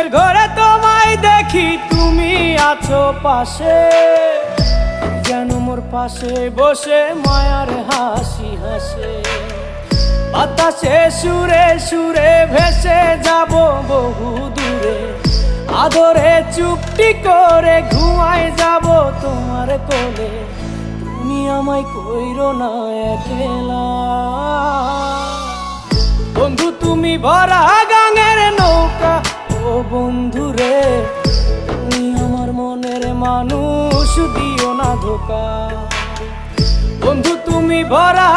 স্বপ্নের ঘরে তোমায় দেখি তুমি আছো পাশে, যেন মোর পাশে বসে মায়ার হাসি হাসে। বাতাসে সুরে সুরে ভেসে যাব বহু দূরে, আদরে চুপটি করে ঘুমায় যাব তোমার কোলে। তুমি আমায় কইরো না একলা বন্ধু, তুমি ভরা গাঙের নৌকা। ও বন্ধু রে, তুমি আমার মনের মানুষ, দিও না ধোকা। বন্ধু তুমি ভরা